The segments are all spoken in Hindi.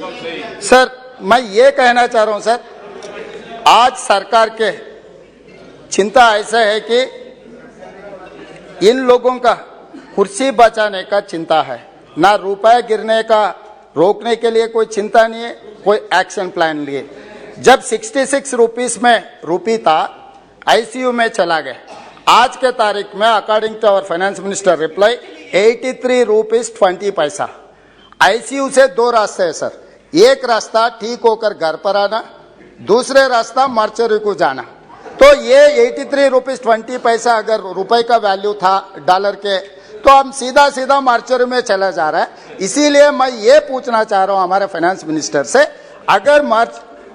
सर मैं ये कहना चाह रहा हूं सर, आज सरकार के चिंता ऐसा है कि इन लोगों का कुर्सी बचाने का चिंता है, ना रुपए गिरने का रोकने के लिए कोई चिंता नहीं है, कोई एक्शन प्लान लिए। जब 66 रुपीस में रूपी था, आईसीयू में चला गया। आज के तारीख में according to our finance minister reply 83 rupees 20 पैसा। आईसीयू से दो रास्ते हैं सर, एक रास्ता ठीक होकर घर पर आना, दूसरे रास्ता मार्चरी को जाना। तो ये 83 रुपीस 20 पैसा अगर रुपए का वैल्यू था डॉलर के, तो हम सीधा सीधा मार्चरी में चला जा रहा है। इसीलिए मैं ये पूछना चाह रहा हूं हमारे फाइनेंस मिनिस्टर से, अगर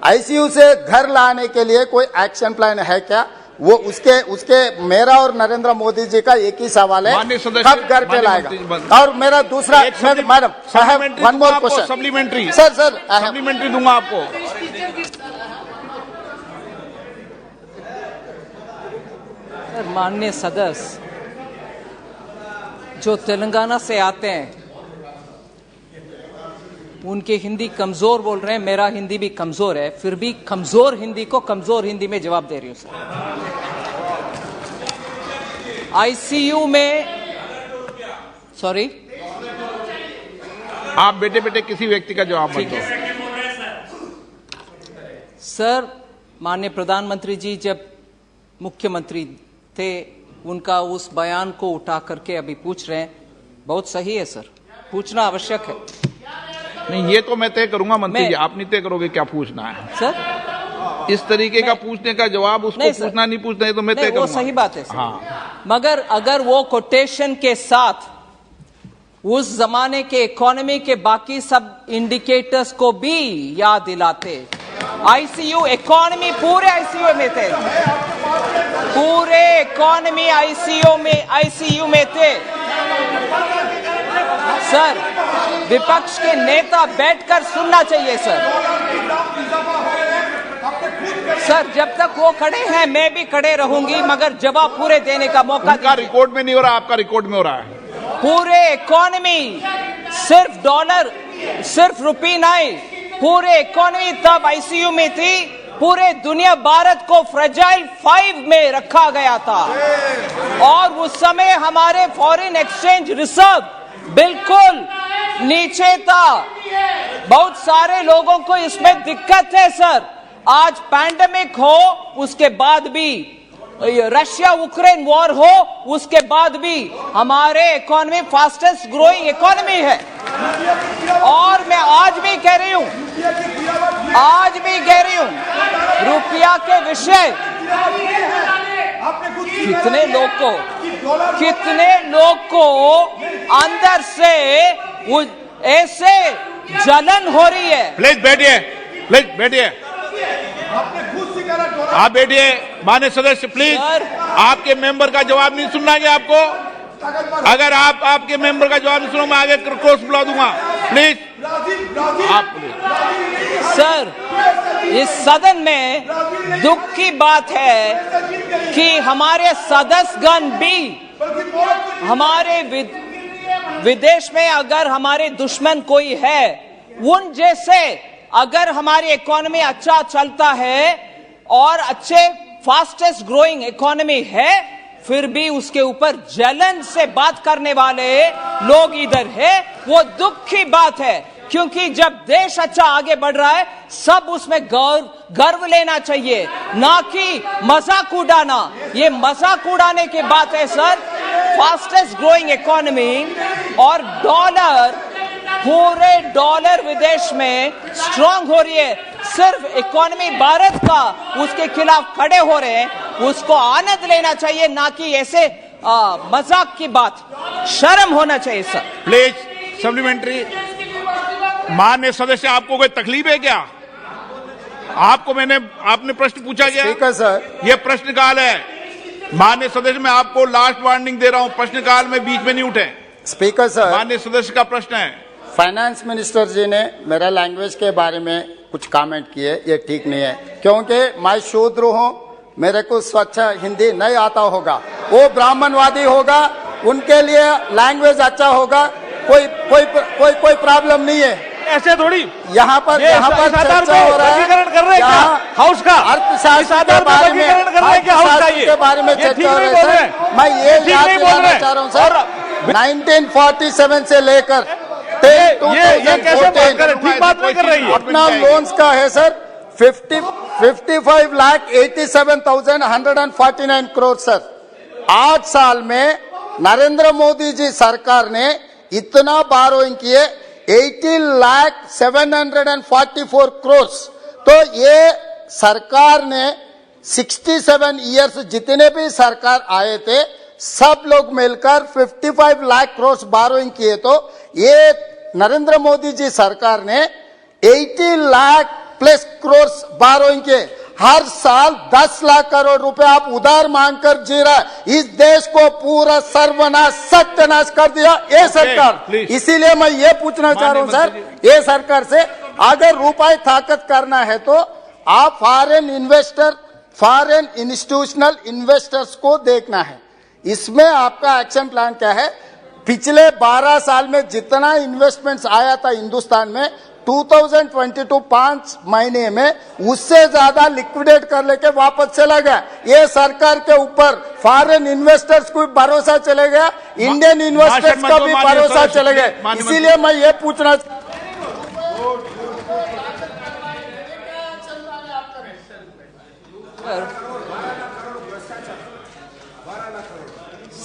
आईसीयू से घर लाने के लिए कोई एक्शन प्लान है क्या? वो उसके मेरा और नरेंद्र मोदी जी का एक ही सवाल है, कब घर पे लाएगा? और मेरा दूसरा, madam one more question, supplementary sir supplementary दूंगा आपको। सर माननीय सदस्य जो तेलंगाना से आते हैं उनकी हिंदी कमजोर बोल रहे हैं, मेरा हिंदी भी कमजोर है, फिर भी कमजोर हिंदी को कमजोर हिंदी में जवाब दे रही हूं सर। आईसीयू में, सॉरी, आप बेटे बेटे किसी व्यक्ति का जवाब मत दो। सर माननीय प्रधानमंत्री जी जब मुख्यमंत्री थे उनका उस बयान को उठा करके अभी पूछ रहे हैं, बहुत सही है सर, पूछना आवश्यक है। नहीं, ये तो मैं तय करूंगा मंत्री जी, आप नहीं तय करोगे क्या पूछना है सर। इस तरीके का पूछने का जवाब उसको पूछना नहीं पूछना है तो मैं तय करूंगा। वो सही बात है सर। हाँ, मगर अगर वो कोटेशन के साथ उस जमाने के इकोनॉमी के बाकी सब इंडिकेटर्स को भी याद दिलाते, आईसीयू इकोनॉमी पूरे आईसीयू में थे, पूरे इकोनॉमी आईसीयू में थे सर। विपक्ष के नेता बैठकर सुनना चाहिए सर। सर जब तक वो खड़े हैं मैं भी खड़े रहूंगी, मगर जवाब पूरे देने का मौका उनका रिकॉर्ड में नहीं हो रहा, आपका रिकॉर्ड में हो रहा है। पूरे इकोनॉमी, सिर्फ डॉलर, सिर्फ रुपी नहीं, पूरे इकोनॉमी तब आईसीयू में थी। पूरे दुनिया भारत को फ्रेजाइल 5 में रखा गया था और उस समय हमारे फॉरेन एक्सचेंज रिजर्व बिल्कुल नीचे था। बहुत सारे लोगों को इसमें दिक्कत है सर। आज पैंडेमिक हो, उसके बाद भी रशिया यूक्रेन वॉर हो, उसके बाद भी हमारे इकोनॉमी फास्टेस्ट ग्रोइंग इकोनॉमी है। और मैं आज भी कह रही हूं, रुपया के विषय कितने लोग को अंदर से ऐसे जलन हो रही है। प्लीज बैठिए, आप बैठिए। माननीय सदस्य प्लीज, आपके मेंबर का जवाब नहीं सुनना है आपको। अगर आप आपके मेंबर का जवाब नहीं सुनो, मैं आगे क्रॉस बुला दूंगा। प्लीज आप सर, इस सदन में दुख की बात है कि हमारे सदस्यगण भी हमारे विदेश में अगर हमारे दुश्मन कोई है, उन जैसे अगर हमारी इकोनॉमी अच्छा चलता है और अच्छे फास्टेस्ट ग्रोइंग इकोनॉमी है, फिर भी उसके ऊपर जलन से बात करने वाले लोग इधर है, वो दुख की बात है। क्योंकि जब देश अच्छा आगे बढ़ रहा है, सब उसमें गर्व लेना चाहिए, ना कि मजाक उड़ाना। ये मजाक उड़ाने की बात है सर। फास्टेस्ट ग्रोइंग इकोनॉमी और डॉलर, पूरे डॉलर विदेश में स्ट्रांग हो रही है। सिर्फ इकोनॉमी भारत का उसके खिलाफ खड़े हो रहे हैं, उसको आनंद लेना चाहिए, ना कि ऐसे मजाक की बात। शर्म होना चाहिए सर। Please supplementary. माननीय सदस्य, आपको कोई तकलीफ है क्या? आपने प्रश्न पूछा क्या? स्पीकर सर, ये प्रश्नकाल है। माननीय सदस्य, मैं आपको लास्ट वार्निंग दे रहा हूं, प्रश्नकाल में बीच में नहीं उठे। स्पीकर सर, माननीय सदस्य का प्रश्न है। फाइनेंस मिनिस्टर जी ने मेरा लैंग्वेज के बारे में कुछ कमेंट किए, ये ठीक नहीं है, क्योंकि मैं शूद्र हूं, मेरे को स्वच्छ हिंदी नहीं आता होगा। वो ब्राह्मणवादी होगा, उनके लिए लैंग्वेज अच्छा होगा, कोई प्रॉब्लम नहीं है। ऐसे थोड़ी यहाँ पर इस आधार चर्चा पे हो रहा है वर्गीकरण कर रहे हैं क्या यहाँ हाउस का? अर्थशास्त्र इस आधार के पे बारे में वर्गीकरण कर रहे हैं क्या हाउस का? के बारे में ये ठीक चर्चा हो नहीं रही बोल रहे है हैं। सर। मैं ये ठीक याद नहीं बोल दिलाना रहे। चाह रहा हूँ सर, और 1947 से लेकर ये कैसे बात कर रहे? ठीक बात नहीं कर रही है। अपना लोन्स का है सर 55,87,149 करोड़ सर। 8 साल में नरेंद्र मोदी जी सरकार ने इतना बारोइंग किए 18,744 करोड़। तो ये सरकार ने 67 इयर्स जितने भी सरकार आए थे सब लोग मिलकर 55 लाख करोड़ बारोइंग किए। तो ये नरेंद्र मोदी जी सरकार ने 80 लाख प्लस करोड़ बारोइंग के हर साल 10 लाख करोड़ रुपए आप उधार मांगकर जी रहा है। इस देश को पूरा सर्वनाश सत्यानाश कर दिया ये सरकार। इसीलिए मैं ये पूछना चाह रहा हूं सर ये सरकार से, अगर रुपए ताकत करना है तो आप foreign investor foreign institutional investors को देखना है। इसमें आपका एक्शन प्लान क्या है? पिछले 12 साल में जितना इन्वेस्टमेंट्स आया था हिंदुस्तान में 2022 5 महीने में उससे ज्यादा लिक्विडेट कर लेके वापस चला गया। ये सरकार के ऊपर फॉरेन इन्वेस्टर्स को भरोसा चले गया, इंडियन इन्वेस्टर्स का भी भरोसा चले गया। इसीलिए मैं ये पूछना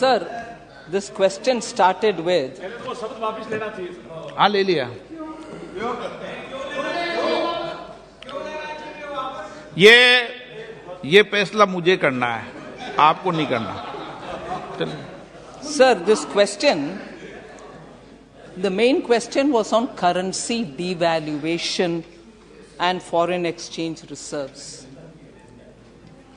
Sir, this question started with हाँ ले लिया। ये फैसला मुझे करना है, आपको नहीं करना। Sir, this question, the main question was on currency devaluation and foreign exchange reserves.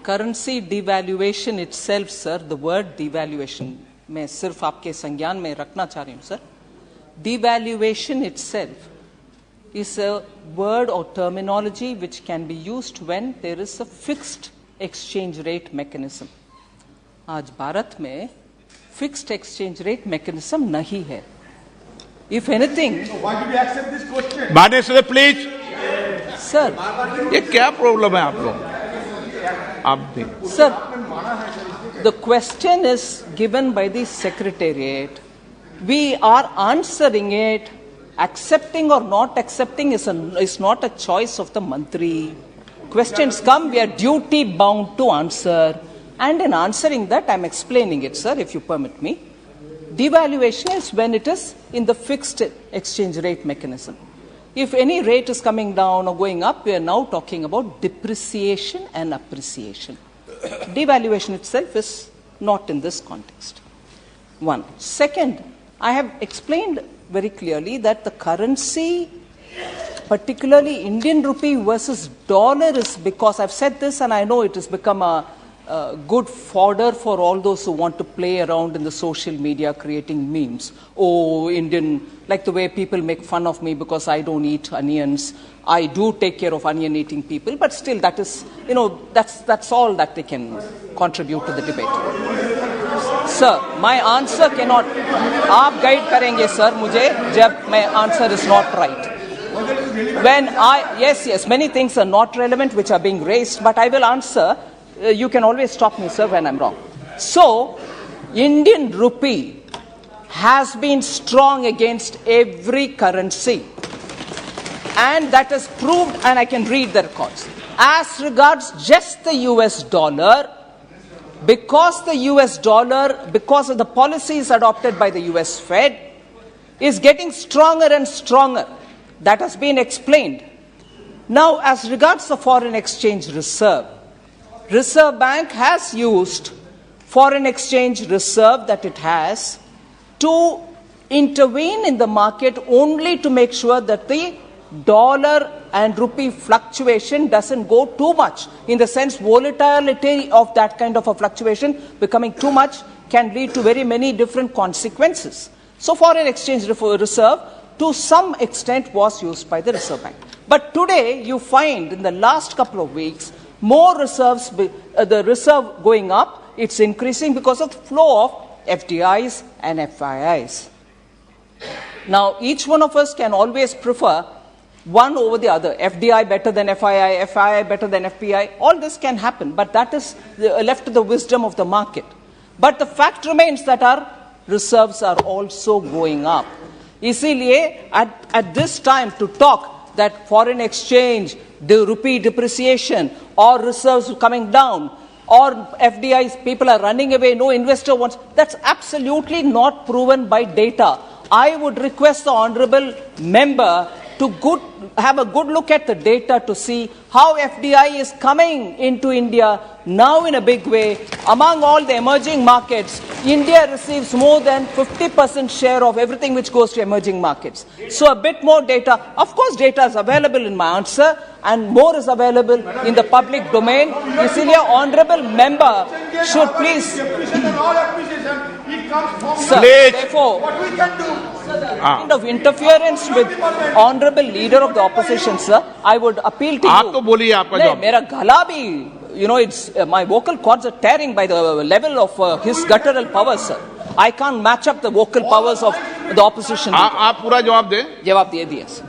Currency devaluation itself, sir, the word devaluation, मैं सिर्फ आपके संज्ञान में रखना चाह रही हूँ sir. Devaluation itself is a word or terminology which can be used when there is a fixed exchange rate mechanism. आज भारत में fixed exchange rate mechanism नहीं है. If anything, Why did you accept this question? माने से प्लीज, sir, ये क्या प्रॉब्लम है आप लोग? आप भी sir, the question is given by the secretariat. We are answering it. Accepting or not accepting is not a choice of the mantri. Questions come, we are duty bound to answer. And in answering that, I am explaining it, sir, if you permit me. Devaluation is when it is in the fixed exchange rate mechanism. If any rate is coming down or going up, we are now talking about depreciation and appreciation. Devaluation itself is not in this context. One. Second, I have explained very clearly that the currency, particularly Indian rupee versus dollar, is because I've said this and I know it has become a good fodder for all those who want to play around in the social media creating memes. Oh, Indian, like the way people make fun of me because I don't eat onions. I do take care of onion eating people, but still that is, that's all that they can contribute to the debate. Sir, my answer cannot, आप guide करेंगे sir मुझे जब my answer is not right. When yes, many things are not relevant which are being raised, but I will answer. You can always stop me, sir, when I'm wrong. So, Indian rupee has been strong against every currency. And that is proved, and I can read the records. As regards just the US dollar, because of the policies adopted by the US Fed, is getting stronger and stronger. That has been explained. Now, as regards the foreign exchange reserve, Reserve Bank has used foreign exchange reserve that it has to intervene in the market only to make sure that the dollar and rupee fluctuation doesn't go too much. In the sense, volatility of that kind of a fluctuation becoming too much can lead to very many different consequences. So foreign exchange reserve to some extent was used by the Reserve Bank. But today you find in the last couple of weeks more reserves, the reserve going up, it's increasing because of the flow of FDIs and FIIs. Now, each one of us can always prefer one over the other. FDI better than FII, FII better than FPI. All this can happen, but that is left to the wisdom of the market. But the fact remains that our reserves are also going up. Isliye, at this time to talk that foreign exchange, the rupee depreciation, or reserves coming down, or FDIs, people are running away, no investor wants, that's absolutely not proven by data. I would request the honorable member to have a good look at the data to see how FDI is coming into India now in a big way. Among all the emerging markets, India receives more than 50% share of everything which goes to emerging markets. So a bit more data. Of course, data is available in my answer, and more is available in the public domain. Isliye, honorable member should please, sir, Please. therefore, kind of interference with honorable leader of the opposition, sir, I would appeal to आप you. तो बोलिए आपका नहीं, जवाब। मेरा गला भी, you know, it's my vocal cords are tearing by the level of his guttural powers, sir. I can't match up the vocal powers of the opposition. आप पूरा जवाब दें। जवाब दे दिया, sir.